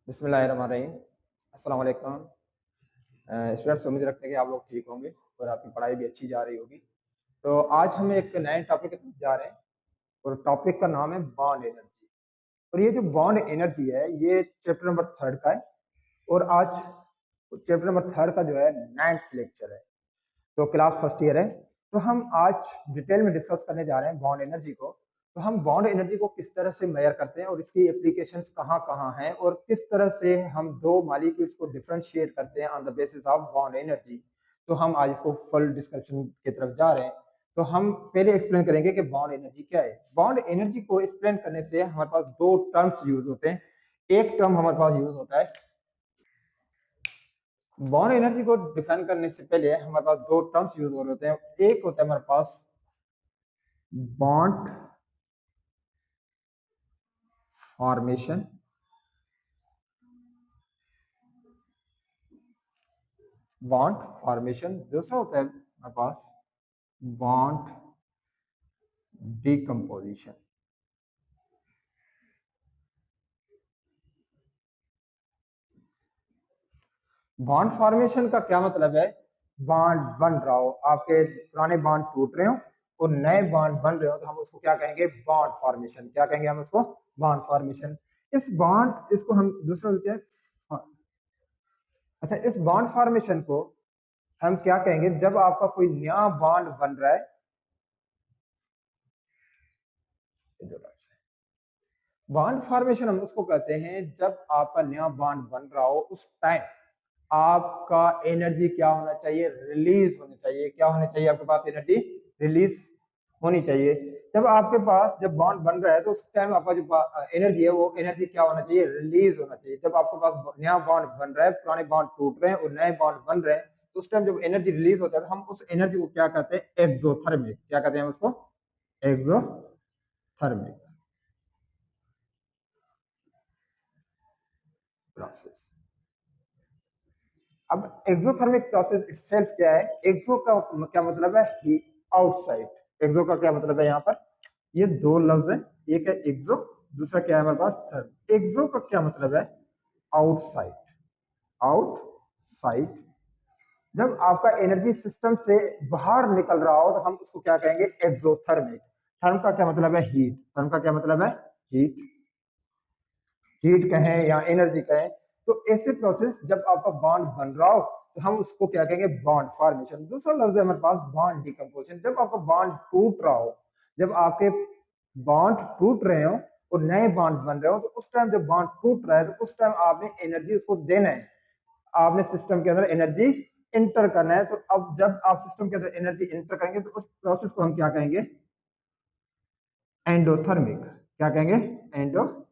बिस्मिल्लाहिर्रहमानिर्रहीम। अस्सलाम वालेकुम। स्टूडेंट्स, उम्मीद रखते हैं कि आप लोग ठीक होंगे और आपकी पढ़ाई भी अच्छी जा रही होगी। तो आज हम एक नए टॉपिक की तरफ जा रहे हैं और टॉपिक का नाम है बॉन्ड एनर्जी। और ये जो बॉन्ड एनर्जी है ये चैप्टर नंबर 3 का है और आज चैप्टर नंबर 3 का जो है 9th लेक्चर है। तो क्लास फर्स्ट ईयर है। तो हम आज डिटेल में डिस्कस करने जा रहे हैं बॉन्ड एनर्जी को। तो हम बॉन्ड एनर्जी को किस तरह से मेजर करते हैं और इसकी एप्लीकेशंस कहाँ कहाँ हैं और किस तरह से हम दो मॉलिक्यूल्स को डिफरेंशिएट करते हैं on the basis of bond energy. तो हम आज इसको फुल डिस्कशन की तरफ जा रहे हैं। तो हम पहले एक्सप्लेन करेंगे कि बॉन्ड एनर्जी क्या है। बॉन्ड एनर्जी को एक्सप्लेन करने से हमारे पास दो टर्म्स यूज होते हैं। एक टर्म हमारे पास यूज होता है, बॉन्ड एनर्जी को डिफाइन करने से पहले हमारे पास दो टर्म्स यूज हो रहे होते हैं। एक होता है हमारे पास बॉन्ड फॉर्मेशन, बॉन्ड फॉर्मेशन। दूसरा होता है हमारे पास बॉन्ड डिकम्पोजिशन। बॉन्ड फॉर्मेशन का क्या मतलब है? बॉन्ड बन रहा हो, आपके पुराने बॉन्ड टूट रहे हो और नए बॉन्ड बन रहे हो, तो हम उसको क्या कहेंगे? Bond formation. क्या कहेंगे हम उसको? Bond formation. इस बॉन्ड इसको हम दूसरा बोलते हैं। हाँ, अच्छा, इस बॉन्ड फॉर्मेशन को हम क्या कहेंगे? जब आपका कोई नया बॉन्ड बन रहा है, बॉन्ड फॉर्मेशन हम उसको कहते हैं जब आपका नया बॉन्ड बन रहा हो उस टाइम आपका एनर्जी क्या होना चाहिए? रिलीज होनी चाहिए। क्या होनी चाहिए? आपके पास एनर्जी रिलीज होनी चाहिए। जब आपके पास जब बॉन्ड बन रहा है तो उस टाइम आपका जो एनर्जी है वो एनर्जी क्या होना चाहिए? रिलीज होना चाहिए। जब आपके पास नया बॉन्ड बन रहा है, पुराने बॉन्ड टूट रहे हैं और नए बॉन्ड बन रहे हैं, तो उस टाइम जब एनर्जी रिलीज होता है तो हम उस एनर्जी को क्या कहते हैं? एक्सोथर्मिक। क्या कहते हैं हम उसको? Exothermic process. अब एक्सोथर्मिक प्रोसेस इटसेल्फ क्या है? एक्सो का क्या मतलब है? आउटसाइड। एक्सो का क्या मतलब है? यहाँ पर ये दो लफ्ज है, एक है एक्सो, दूसरा क्या है हमारे पास? थर्म। एक्सो का क्या मतलब है? आउटसाइड। आउटसाइड। जब आपका एनर्जी सिस्टम से बाहर निकल रहा हो तो हम उसको क्या कहेंगे? एक्सोथर्मिक। थर्म का क्या मतलब है? हीट। थर्म का क्या मतलब है? हीट। हीट कहें या एनर्जी कहें। तो ऐसे प्रोसेस जब आपका बॉन्ड बन रहा हो तो हम उसको क्या कहेंगे? Bond formation. दूसरा लफ्ज है हमारे पास बॉन्ड डिकम्पोजिशन। जब आपका बॉन्ड टूट रहा हो, जब आपके बॉन्ड टूट रहे हो और नए बॉन्ड बन रहे हो, तो उस टाइम जब बॉन्ड टूट रहा है तो उस टाइम आपने एनर्जी उसको देना है। आपने सिस्टम के अंदर एनर्जी इंटर करना है। तो अब जब आप सिस्टम के अंदर एनर्जी इंटर करेंगे तो उस प्रोसेस को हम क्या कहेंगे? एंडोथर्मिक। क्या कहेंगे? Endothermic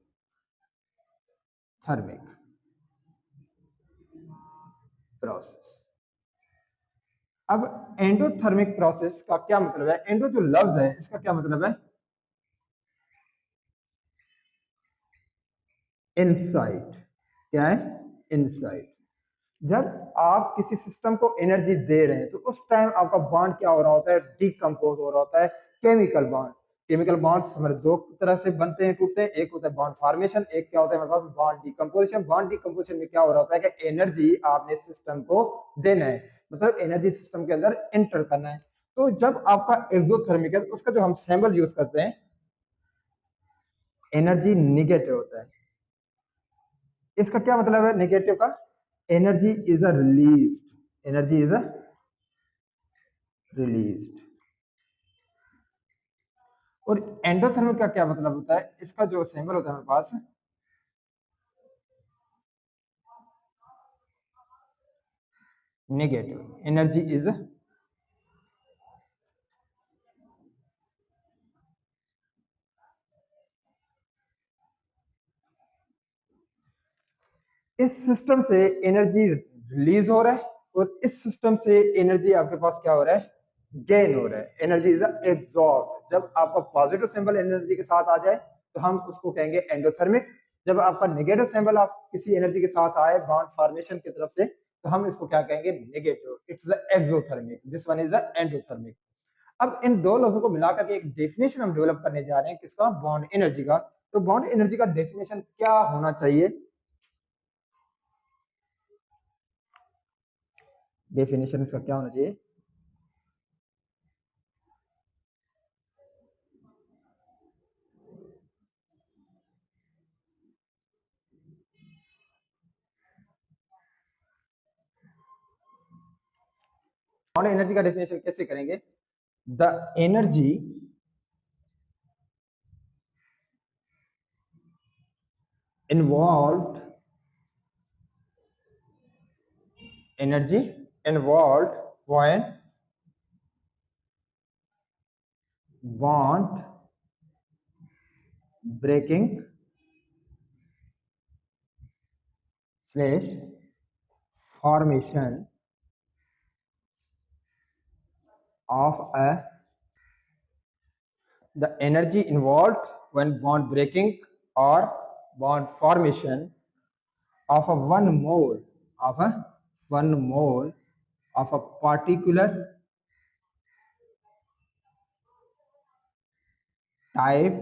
process. अब एंडोथर्मिक प्रोसेस का क्या मतलब है? एंडो जो लफ्ज है इसका क्या मतलब है? इनसाइड। क्या है? इनसाइड। जब आप किसी सिस्टम को एनर्जी दे रहे हैं तो उस टाइम आपका बॉन्ड क्या हो रहा होता है? डिकम्पोज हो रहा होता है। Chemical bond. केमिकल बॉन्ड्स हमारे दो तरह से बनते हैं, टूटते हैं। एक होता है बॉन्ड फॉर्मेशन, एक क्या होता है हमारे पास? Bond decomposition. बॉन्ड डिकम्पोजिशन में क्या हो रहा होता है कि एनर्जी आपने सिस्टम को देना है, मतलब एनर्जी सिस्टम के अंदर एंटर करना है। तो जब आपका एक्सोथर्मिक है तो उसका जो हम सिंबल यूज करते हैं, एनर्जी निगेटिव होता है। इसका क्या मतलब है नेगेटिव का? Energy is a release. Energy is a released. और एंडोथर्मिक का क्या मतलब होता है? इसका जो सिंबल होता है हमारे पास, नेगेटिव। एनर्जी इज, इस सिस्टम से एनर्जी रिलीज हो रहा है और इस सिस्टम से एनर्जी आपके पास क्या हो रहा है? गेन हो रहा है। Energy is absorb. जब आपका पॉजिटिव सिंबल एनर्जी के साथ आ जाए तो हम उसको कहेंगे एंडोथर्मिक। जब आपका नेगेटिव सिंबल आप किसी एनर्जी के साथ आए बॉन्ड फॉर्मेशन की तरफ से तो हम इसको क्या कहेंगे? Negative. It's the exothermic, this one is the endothermic. अब इन दो लफ्जों को मिलाकर के एक डेफिनेशन हम डेवलप करने जा रहे हैं, किसका? बॉन्ड एनर्जी का। तो बॉन्ड एनर्जी का डेफिनेशन क्या होना चाहिए? डेफिनेशन इसका क्या होना चाहिए? बॉन्ड एनर्जी का डेफिनेशन कैसे करेंगे? The energy involved energy involved when bond breaking slash formation of a the energy involved when bond breaking or bond formation of a one mole of a particular type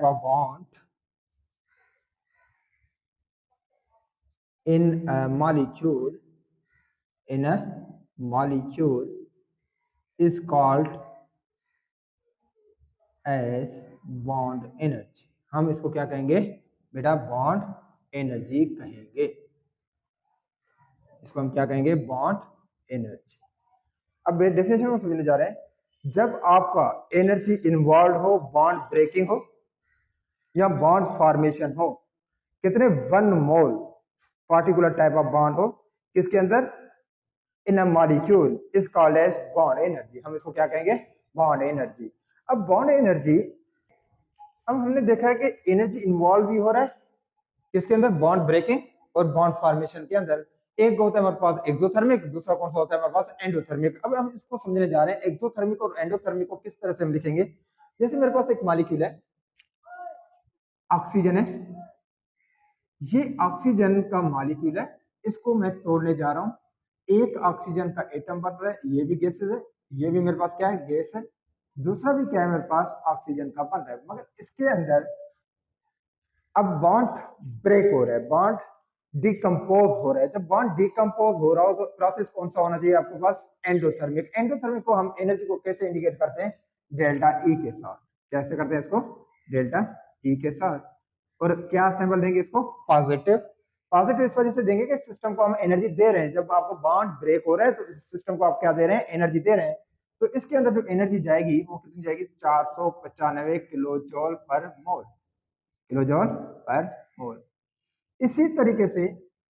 of bond in a molecule is called as bond energy. हम इसको क्या कहेंगे बेटा? Bond energy कहेंगे। इसको हम क्या कहेंगे? Bond energy. अब डेफिनेशन को समझने जा रहे हैं। जब आपका एनर्जी इन्वॉल्व हो, बॉन्ड ब्रेकिंग हो या बॉन्ड फॉर्मेशन हो, कितने 1 mole particular type of bond हो किसके अंदर? In a molecule is called as bond energy. हम इसको क्या कहेंगे? Bond energy. अब बॉन्ड एनर्जी, अब हमने देखा है कि एनर्जी इन्वॉल्व भी हो रहा है किसके अंदर? बॉन्ड ब्रेकिंग और बॉन्ड फॉर्मेशन के अंदर। एक होता है हमारे पास एक्सोथर्मिक, दूसरा कौन सा होता है हमारे पास? एंडोथर्मिक। अब हम इसको समझने जा रहे हैं एक्सोथर्मिक और एंडोथर्मिक को किस तरह से हम लिखेंगे। जैसे मेरे पास एक मॉलिक्यूल है, ऑक्सीजन है, ये ऑक्सीजन का मॉलिक्यूल है, इसको मैं तोड़ने जा रहा हूं। एक ऑक्सीजन का एटम बन रहा है, ये भी गैसेस है, ये भी मेरे पास क्या है? गैस है। दूसरा भी क्या है मेरे पास? ऑक्सीजन का बन रहा है, मगर इसके अंदर अब बॉन्ड ब्रेक हो रहा है, बॉन्ड डिकम्पोज हो रहा है। जब बॉन्ड डिकम्पोज हो रहा हो तो प्रोसेस कौन सा होना चाहिए आपके पास? एंडोथर्मिक। एंडोथर्मिक को हम एनर्जी को कैसे इंडिकेट करते हैं? डेल्टा ई के साथ। कैसे करते हैं इसको? डेल्टा ई के साथ। और क्या सिंबल देंगे इसको? पॉजिटिव। पॉजिटिव इस वजह से देंगे कि सिस्टम को हम एनर्जी दे रहे हैं। जब आपको बॉन्ड ब्रेक हो रहा है तो इस सिस्टम को आप क्या दे रहे हैं? एनर्जी दे रहे हैं। तो इसके अंदर जो एनर्जी जाएगी वो कितनी जाएगी? 495 किलो जॉल पर मोल, किलो जॉल पर मोल। इसी तरीके से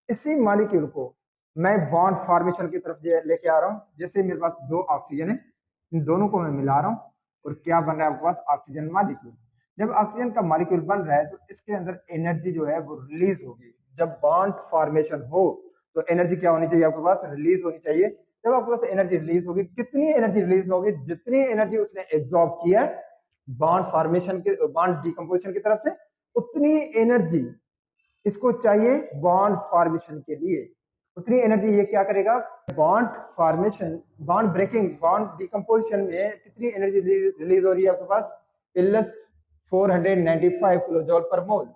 इसी मॉलिक्यूल को मैं बॉन्ड फॉर्मेशन की तरफ लेके आ रहा हूं। जैसे मेरे पास 2 ऑक्सीजन है, इन दोनों को मैं मिला रहा हूं और क्या बन रहा है आपके पास? Oxygen molecule. जब ऑक्सीजन का मॉलिक्यूल बन रहा है तो इसके अंदर एनर्जी जो है वो रिलीज होगी। जब बॉन्ड फॉर्मेशन हो तो एनर्जी क्या होनी चाहिए आपके पास? रिलीज होनी चाहिए। जब आपके पास एनर्जी रिलीज होगी, कितनी एनर्जी रिलीज होगी? जितनी एनर्जी उसने एब्जॉर्ब किया बॉन्ड फॉर्मेशन के, बॉन्ड डिकम्पोजिशन की तरफ से, उतनी एनर्जी इसको चाहिए बॉन्ड फॉर्मेशन के लिए। उतनी एनर्जी ये क्या करेगा? Bond formation, bond breaking, bond decomposition में कितनी एनर्जी रिलीज हो रही है आपके पास? प्लस 495 किलो जॉल पर मोल।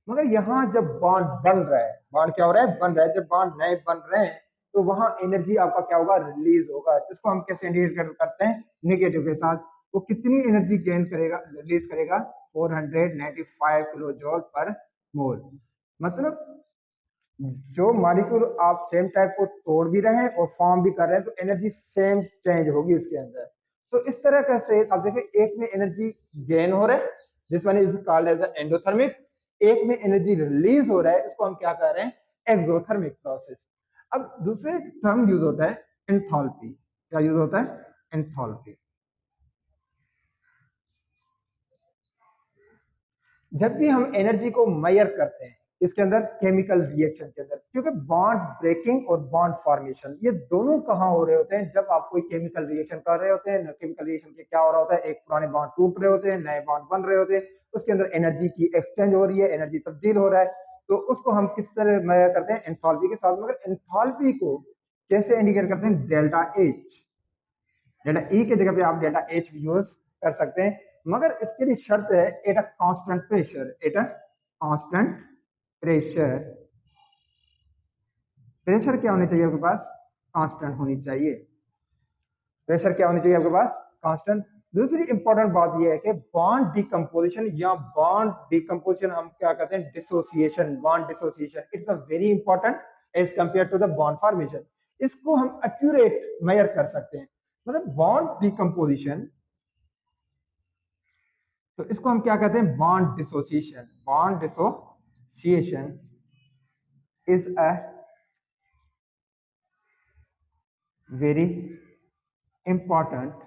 मगर यहाँ जब बॉन्ड बन रहा है, बॉन्ड क्या हो रहा है? बन रहा है। जब बॉन्ड नए बन रहे हैं तो वहां एनर्जी आपका क्या होगा? रिलीज होगा। इसको हम कैसे इंडिकेट करते हैं? नेगेटिव के साथ। वो कितनी एनर्जी गेन करेगा, रिलीज करेगा? 495 किलो जॉल पर मोल। मतलब जो मॉलिक्यूल आप सेम टाइप को तोड़ भी रहे हैं और फॉर्म भी कर रहे हैं तो एनर्जी सेम चेंज होगी उसके अंदर। तो इस तरह का से आप देखिए, एक में एनर्जी गेन हो रहा है, this one is called as endothermic. एक में एनर्जी रिलीज हो रहा है, इसको हम क्या कह रहे हैं? Exothermic process. अब दूसरे टर्म यूज होता है एंथैल्पी। क्या यूज होता है? एंथैल्पी। जब भी हम एनर्जी को मेजर करते हैं इसके अंदर केमिकल रिएक्शन के अंदर, क्योंकि बॉन्ड ब्रेकिंग और बॉन्ड फॉर्मेशन ये दोनों कहाँ हो रहे होते हैं? जब आप कोई केमिकल रिएक्शन कर रहे होते हैं। केमिकल रिएक्शन के क्या हो रहा होता है? एक पुराने बॉन्ड टूट रहे होते हैं, नए बॉन्ड बन रहे होते हैं, उसके अंदर एनर्जी की एक्सचेंज हो रही है, एनर्जी तब्दील हो रहा है। तो उसको हम किस तरह मेजर करते हैं? एंथैल्पी के साथ। मगर एंथैल्पी को कैसे इंडिकेट करते हैं? Delta H. डेल्टा ई की जगह पे आप डेल्टा एच भी यूज कर सकते हैं, मगर इसके लिए शर्त है at a constant pressure, at a constant pressure pressure क्या होनी चाहिए आपके पास? कांस्टेंट होनी चाहिए। प्रेशर क्या होनी चाहिए आपके पास? कांस्टेंट। दूसरी इंपॉर्टेंट बात यह है कि बॉन्ड डिकम्पोजिशन या बॉन्ड डिकम्पोजिशन हम क्या कहते हैं? Dissociation. Bond dissociation it's a very important as compare to the bond formation. इसको हम एक्यूरेट मेजर कर सकते हैं। मतलब बॉन्ड डिकम्पोजिशन, तो इसको हम क्या कहते हैं? Bond dissociation. Bond dissociation is a very important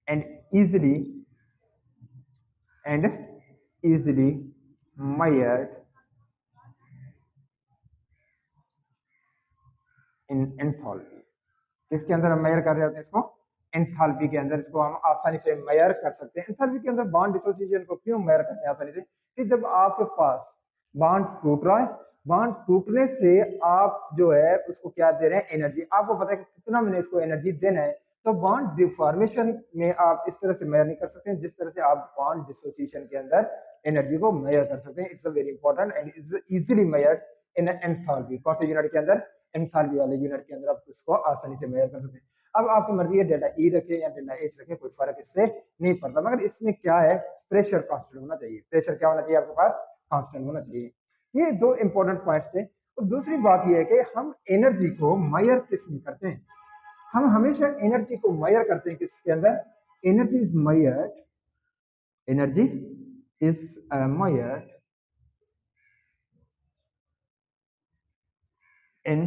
and easily and easily measured in enthalpy। किसके अंदर हम मेजर कर रहे होते हैं इसको? एंथैल्पी के अंदर इसको हम आसानी से मेजर कर सकते हैं। एंथैल्पी के अंदर बॉन्ड डिसोसिएशन को क्यों मेजर करते हैं आसानी से? कि जब आपके पास बॉन्ड टूट रहा है, बॉन्ड टूटने से आप जो है उसको क्या दे रहे हैं? एनर्जी। आपको पता है कि कितना मैंने इसको एनर्जी देना है। तो बॉन्ड डिफॉर्मेशन में आप इस तरह से मेजर नहीं कर सकते हैं जिस तरह से आप बॉन्ड डिसोसिएशन के अंदर एनर्जी को मेजर कर सकते हैं। It's a very important and is easily measured in enthalpy. कौन से यूनिट के अंदर? एंथैल्पी वाले यूनिट के अंदर आप इसको आसानी से मेजर कर सकते हैं। अब आपकी मर्जी है डेल्टा ई रखें या डेल्टा एच रखें, कोई फर्क इससे नहीं पड़ता। मगर इसमें क्या है? प्रेशर कांस्टेंट होना चाहिए। प्रेशर क्या होना चाहिए आपके पास? कांस्टेंट होना चाहिए। ये दो इंपॉर्टेंट पॉइंट्स थे। और दूसरी बात यह है कि हम एनर्जी को मेजर किस में करते हैं? हम हमेशा एनर्जी को मेजर करते हैं किसके अंदर? Energy is measured, energy is measured in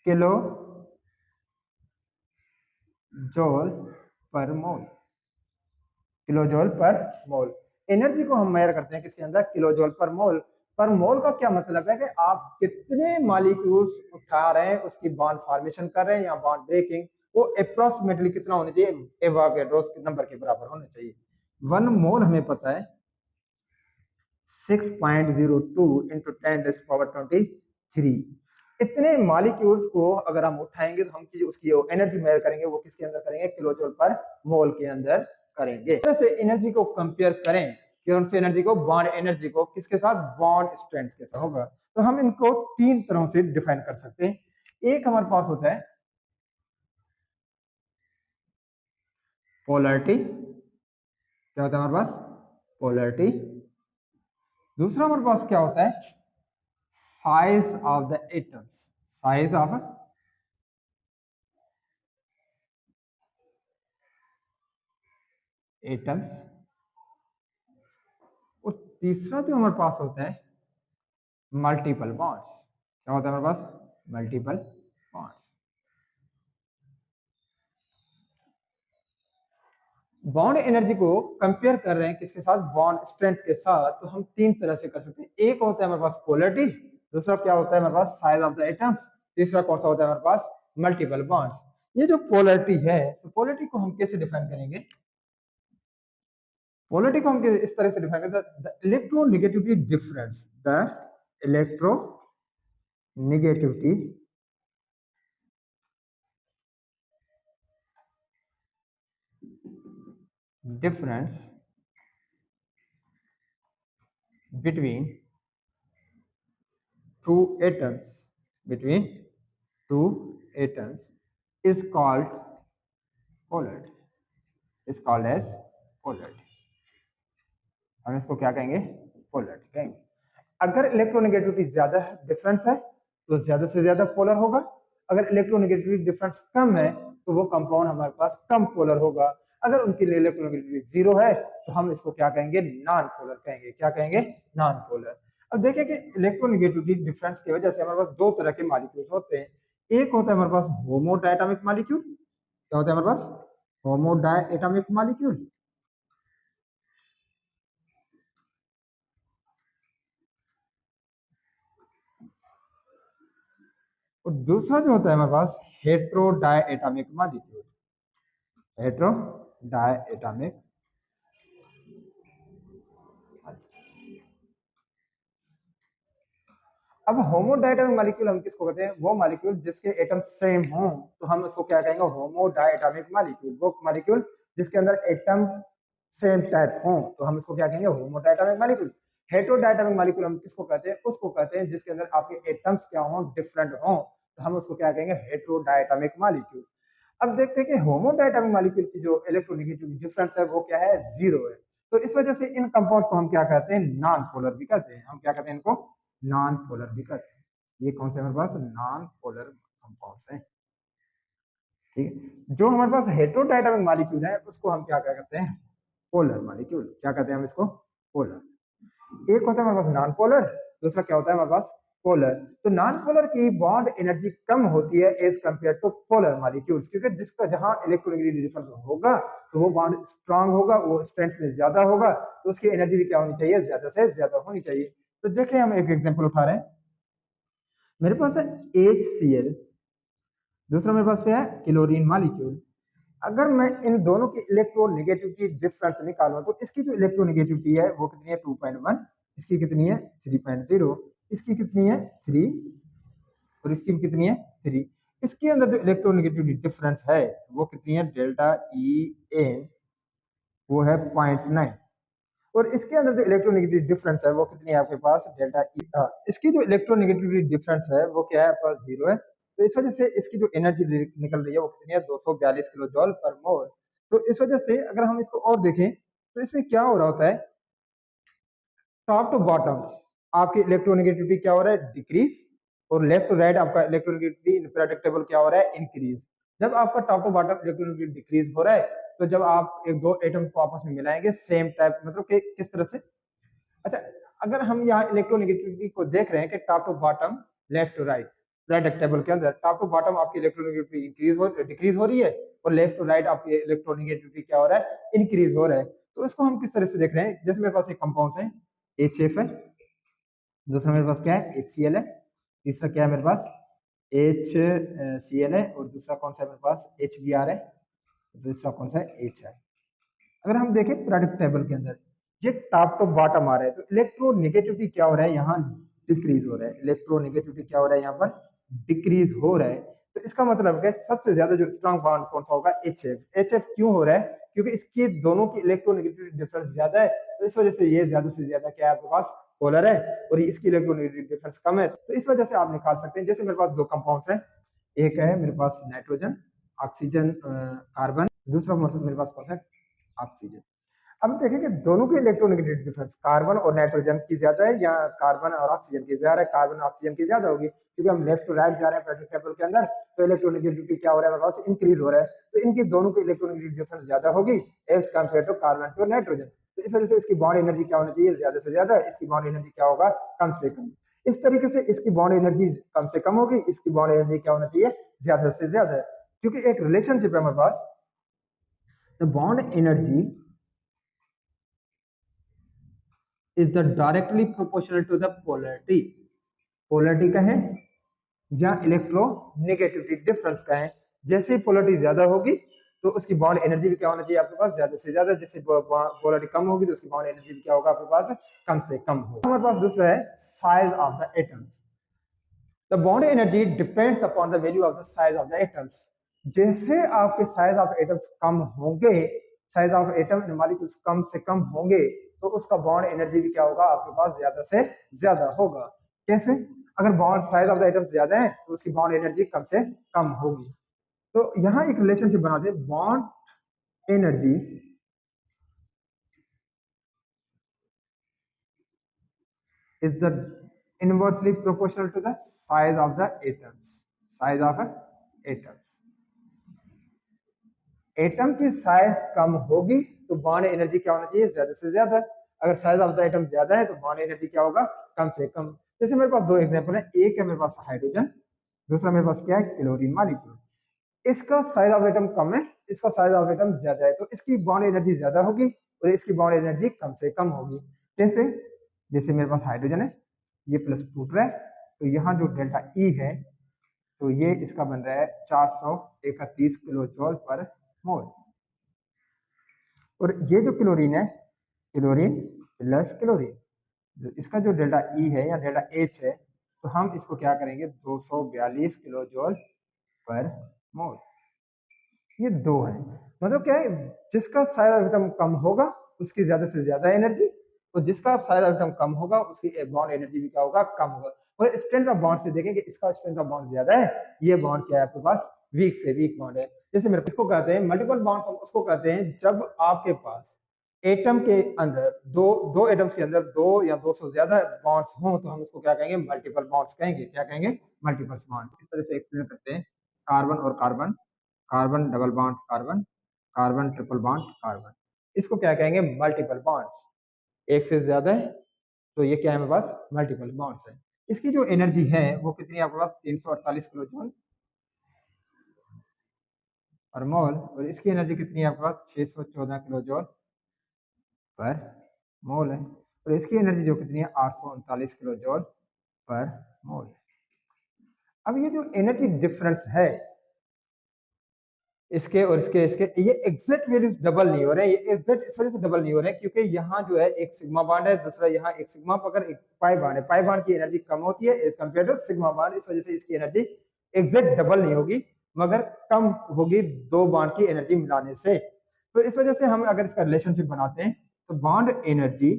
kilo joule पर मोल। किलो जूल पर मोल। एनर्जी को हम मेजर करते हैं किसके अंदर? किलो जूल पर मोल। पर मोल का क्या मतलब है कि आप कितने मॉलिक्यूल्स उठा रहे हैं, उसकी बॉन्ड फॉर्मेशन कर रहे हैं या बॉन्ड ब्रेकिंग, वो अप्रोक्सीमेटली कितना होना चाहिए? एवोगाड्रोस के नंबर के बराबर होना चाहिए। 1 मोल हमें पता है 6.02 इंटू 10⁻23। इतने मॉलिक्यूल्स को अगर हम उठाएंगे तो हम उसकी एनर्जी मेजर करेंगे, वो किसके अंदर करेंगे? किलो जूल पर मोल के अंदर करेंगे। इस तरह से एनर्जी को कंपेयर करें, कौन सी एनर्जी को? बॉन्ड एनर्जी को। किसके साथ? बॉन्ड स्ट्रेंथ के साथ होगा। तो हम इनको तीन तरह से डिफाइन कर सकते हैं। एक हमारे पास होता है पोलैरिटी। क्या होता है हमारे पास? पोलैरिटी। दूसरा हमारे पास क्या होता है? Size of the atoms. Size of atoms. और तीसरा जो हमारे पास होता है मल्टीपल बॉन्ड्स। क्या होता है हमारे पास? Multiple bonds. बॉन्ड एनर्जी को कंपेयर कर रहे हैं किसके साथ? बॉन्ड स्ट्रेंथ के साथ। तो हम तीन तरह से कर सकते हैं। एक होता है हमारे पास पोलैरिटी, दूसरा क्या होता है हमारे पास? साइज ऑफ द एटम्स, तीसरा कौन सा होता है हमारे पास? Multiple bonds. ये जो पोलैरिटी है, तो पोलैरिटी को हम कैसे डिफाइन करेंगे? पोलैरिटी को हम इस तरह से डिफाइन करते हैं, the electronegativity difference, the electronegativity difference between two atoms, between two atoms is called polarity, is called as polarity। हम इसको क्या कहेंगे? पोलैरिटी कहेंगे। अगर इलेक्ट्रोनेगेटिविटी ज्यादा डिफरेंस है तो ज्यादा से ज्यादा पोलर होगा। अगर इलेक्ट्रोनेगेटिविटी डिफरेंस कम है तो वो कंपाउंड हमारे पास कम पोलर होगा। अगर उनके लिए इलेक्ट्रोनेगेटिविटी जीरो है तो हम इसको क्या कहेंगे? नॉन पोलर कहेंगे। क्या कहेंगे? Non polar. अब देखिए कि इलेक्ट्रोनेगेटिविटी डिफरेंस की वजह से हमारे पास दो तरह के मॉलिक्यूल्स होते हैं। एक होता है हमारे पास होमो डायटोमिक मॉलिक्यूल। क्या होता है हमारे पास? होमो डायटोमिक मॉलिक्यूल। और दूसरा जो होता है हमारे पास hetero diatomic molecule. Hetero diatomic. अब होमो डायटोमिक मॉलिक्यूल हम किसको कहते हैं? वो मॉलिक्यूल जिसके एटम सेम हो तो हम उसको क्या कहेंगे? होमो डायटोमिक मॉलिक्यूल। वो मॉलिक्यूल जिसके अंदर एटम सेम टाइप हो तो हम इसको क्या कहेंगे? होमो डायटोमिक मॉलिक्यूल। हेटेरोडायटमिक मॉलिक्यूल हम किसको कहते हैं? उसको कहते हैं जिसके अंदर आपके एटम्स क्या हो, डिफरेंट हो, तो हम उसको क्या कहेंगे? हेटेरोडायटमिक मॉलिक्यूल। अब देखते हैं कि होमोडायटमिक मॉलिक्यूल की जो इलेक्ट्रोनेगेटिव डिफरेंस है वो क्या है? जीरो है। तो इस वजह से इन कंपाउंड को हम क्या कहते हैं? नॉन पोलर भी कहते हैं। हम क्या कहते हैं इनको? नॉन पोलर भी कहते हैं। ये कौन से हमारे पास नॉन पोलर कंपाउंड है? ठीक है। जो हमारे पास हेटेरोडायटमिक मॉलिक्यूल है उसको हम क्या कहते हैं? Polar molecule. क्या कहते हैं हम इसको? पोलर। एक होता है हमारे पास नॉन पोलर, दूसरा क्या होता है हमारे पास? पोलर। तो नॉन पोलर की बॉन्ड एनर्जी कम होती है as compare to polar molecules, क्योंकि जिसका जहां इलेक्ट्रोनेगेटिव डिफरेंस होगा तो वो बॉन्ड स्ट्रांग होगा, वो स्ट्रेंथ में ज्यादा होगा, तो उसकी एनर्जी भी क्या होनी चाहिए? ज्यादा से ज्यादा होनी चाहिए। तो देखिए हम एक एग्जांपल उठा रहे हैं। मेरे पास है HCl, दूसरा मेरे पास क्या है? Chlorine molecule. अगर मैं इन दोनों की इलेक्ट्रोनेगेटिविटी डिफरेंस निकालूं तो इसकी जो इलेक्ट्रोनेगेटिविटी है वो कितनी है? 2.1। इसकी कितनी है? 3.0। इसकी कितनी है? 3। और इसकी कितनी है? 3। इसके अंदर जो इलेक्ट्रोनेगेटिविटी डिफरेंस है वो कितनी है? डेल्टा ई एन, वो है 0.9। और इसके अंदर जो इलेक्ट्रोनेगेटिव डिफरेंस है वो कितनी है आपके पास? Delta E. इसकी जो इलेक्ट्रोनेगेटिविटी डिफरेंस है वो क्या है आपके पास? 0 है। तो इस वजह से इसकी जो एनर्जी निकल रही है वो कितनी है? 242 किलो जॉल पर मोल। तो इस वजह से अगर हम इसको और देखें तो इसमें क्या हो रहा होता है? टॉप टू बॉटम आपकी इलेक्ट्रोनेगेटिविटी क्या हो रहा है? डिक्रीज। और लेफ्ट टू राइट आपका इलेक्ट्रोनेगेटिविटी इनप्रेडिक्टेबल क्या हो रहा है? इंक्रीज। जब आपका top to bottom electronegativity decrease हो रहा है तो जब आप एक दो एटम को आपस में मिलाएंगे सेम टाइप, मतलब कि किस तरह से? अच्छा, अगर हम यहाँ इलेक्ट्रोनेगेटिविटी को देख रहे हैं कि top to bottom, left to right, right table के अंदर टॉप टू बॉटम आपकी इलेक्ट्रोनेगेटिविटी इंक्रीज हो डिक्रीज हो रही है, और लेफ्ट टू राइट आपकी इलेक्ट्रोनेगेटिविटी क्या हो रहा है? इंक्रीज हो रहा है। तो इसको हम किस तरह से देख रहे हैं? जैसे मेरे पास एक कंपाउंड है HF है, दूसरा मेरे पास क्या है? HCl है, तीसरा क्या है मेरे पास? HCl है, और दूसरा कौन सा है मेरे पास? HBr है, दूसरा कौन सा है? H है। अगर हम देखें पीरियोडिक टेबल के अंदर ये टॉप टू बॉटम आ रहा है तो इलेक्ट्रोनेगेटिविटी क्या हो रहा है? यहाँ डिक्रीज हो रहा है। इलेक्ट्रोनेगेटिविटी क्या हो रहा है? यहाँ पर डिक्रीज हो रहा है। तो इसका मतलब है सबसे ज्यादा जो स्ट्रॉन्ग बॉन्ड कौन सा होगा? HF। HF क्यों हो रहा है? क्योंकि इसके दोनों की इलेक्ट्रोनेगेटिविटी डिफरेंस ज्यादा है, तो इस वजह से ये ज्यादा से ज्यादा क्या है आपके पास? पोलर है, और इसकी इलेक्ट्रोनेगेटिविटी डिफरेंस कम है, तो इस वजह से आप निकाल सकते हैं। जैसे मेरे पास दो कंपाउंड्स हैं, एक है मेरे पास नाइट्रोजन, ऑक्सीजन, कार्बन, दूसरा मेरे पास कौन सा है? ऑक्सीजन। अब देखें कि दोनों की इलेक्ट्रोनेगेटिव डिफरेंस कार्बन और नाइट्रोजन की ज्यादा है या कार्बन और ऑक्सीजन की ज्यादा है? कार्बन ऑक्सीजन की ज्यादा होगी, क्योंकि हम लेफ्ट टू राइट जा रहे हैं पीरियोडिक टेबल के अंदर, तो इलेक्ट्रोनेगेटिविटी क्या हो रहा है हमारे पास? इंक्रीज हो रहा है। तो इनकी दोनों की इलेक्ट्रोनेगेटिव डिफरेंस ज्यादा होगी as compare to carbon to nitrogen. तो इस वजह से इसकी बॉन्ड एनर्जी क्या होनी चाहिए? ज्यादा से ज्यादा। इसकी बॉन्ड एनर्जी क्या होगा? कम से कम। इस तरीके से इसकी बॉन्ड एनर्जी कम से कम होगी, इसकी बॉन्ड एनर्जी क्या होना चाहिए? ज्यादा से ज्यादा। क्योंकि एक रिलेशनशिप है हमारे पास, the bond energy is the directly proportional to the polarity। Polarity का है या इलेक्ट्रोनेगेटिविटी डिफरेंस का है। जैसे पोलरिटी ज्यादा होगी तो उसकी बॉन्ड एनर्जी भी क्या होना चाहिए आपके पास? ज्यादा से ज्यादा। जैसे पोलरिटी कम होगी तो उसकी बॉन्ड एनर्जी भी क्या होगा आपके पास? कम से कम होगा। हमारे पास दूसरा है size of the atoms. The bond energy depends upon the value of the size of the atoms. जैसे आपके साइज ऑफ एटम्स कम होंगे, size of atom in molecules कम से कम होंगे, तो उसका बॉन्ड एनर्जी भी क्या होगा आपके पास? ज्यादा से ज्यादा होगा। कैसे? अगर bond size of the atoms ज्यादा है तो उसकी बॉन्ड एनर्जी कम से कम होगी। तो यहाँ एक रिलेशनशिप बना दे, bond energy is the inversely proportional to the size of the atoms। size of atoms, atom की साइज कम होगी तो बॉन्ड एनर्जी क्या होना चाहिए? ज्यादा से ज्यादा। अगर साइज ऑफ द एटम ज्यादा है तो बॉन्ड एनर्जी क्या होगा? कम से कम। जैसे मेरे पास दो एग्जांपल है, एक है मेरे पास हाइड्रोजन, दूसरा मेरे पास क्या है? Chlorine molecule. इसका साइज ऑफ एटम कम है, इसका साइज ऑफ एटम ज्यादा है, तो इसकी बॉन्ड एनर्जी ज्यादा होगी और इसकी बॉन्ड एनर्जी कम से कम होगी। कैसे? जैसे मेरे पास हाइड्रोजन है, ये प्लस टूट रहा है, तो यहाँ जो डेल्टा ई है तो ये इसका बन रहा है 431 किलो जॉल पर मोल। और ये जो क्लोरीन है, क्लोरीन प्लस क्लोरीन, इसका जो डेल्टा ई है या डेल्टा एच है, तो हम इसको क्या करेंगे? 242 किलो जॉल पर मोल। ये दो है, मतलब क्या है? जिसका साइज एटम कम होगा उसकी ज्यादा से ज्यादा एनर्जी, तो जिसका साइज ऑफ एटम कम होगा उसकी बॉन्ड एनर्जी भी क्या होगा, कम होगा। और स्ट्रेंथ ऑफ बॉन्ड से देखेंगे इसका स्ट्रेंथ ऑफ बॉन्ड ज्यादा है, ये बॉन्ड क्या है आपके पास, वीक से वीक बॉन्ड है। जैसे मेरे इसको कहते हैं मल्टीपल बॉन्ड, हम उसको कहते हैं जब आपके पास एटम के अंदर दो दो एटम्स के अंदर दो या दो से ज्यादा बॉन्ड्स हों तो हम उसको क्या कहेंगे, मल्टीपल बॉन्ड्स कहेंगे। क्या कहेंगे, मल्टीपल बॉन्ड। इस तरह से एक्सप्लेन करते हैं, कार्बन और carbon, carbon double bond carbon, carbon triple bond carbon, इसको क्या कहेंगे, मल्टीपल बॉन्ड्स। एक से ज्यादा है तो ये क्या है हमारे पास, मल्टीपल बॉन्ड्स है। इसकी जो एनर्जी है वो कितनी है आपके पास, 348 किलो जूल पर मोल, और इसकी एनर्जी कितनी है आपके पास, 614 किलो जूल पर मोल है। और इसकी एनर्जी जो कितनी है, 839 किलो जूल पर मोल। अब ये जो एनर्जी डिफरेंस है इसके और इसके ये एग्जैक्ट वैल्यूज डबल नहीं हो रहे हैं, ये एग्जैक्ट इस वजह से डबल नहीं हो रहे हैं क्योंकि यहाँ जो है एक सिग्मा बॉन्ड है, दूसरा यहाँ एक सिग्मा पकड़ एक पाई बॉन्ड है। पाई बॉन्ड की एनर्जी कम होती है as compare to sigma bond, इस वजह से इसकी एनर्जी एग्जैक्ट डबल नहीं होगी मगर कम होगी दो बॉन्ड की एनर्जी मिलाने से। तो इस वजह से हम अगर इसका रिलेशनशिप बनाते हैं तो bond energy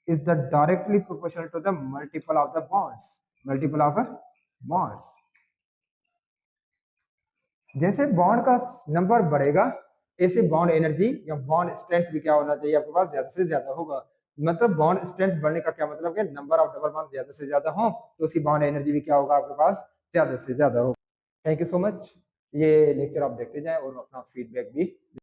is the directly proportional to the multiple of the bonds, multiple of bonds. जैसे बॉन्ड का नंबर बढ़ेगा ऐसे बॉन्ड एनर्जी या बॉन्ड स्ट्रेंथ भी क्या होना चाहिए आपके पास, ज्यादा से ज्यादा होगा। मतलब बॉन्ड स्ट्रेंथ बढ़ने का क्या मतलब है, नंबर ऑफ डबल बॉन्ड ज्यादा से ज्यादा हो तो उसकी बॉन्ड एनर्जी भी क्या होगा आपके पास, ज्यादा से ज्यादा होगा। थैंक यू सो मच, ये लेक्चर आप देखते जाएं और अपना फीडबैक भी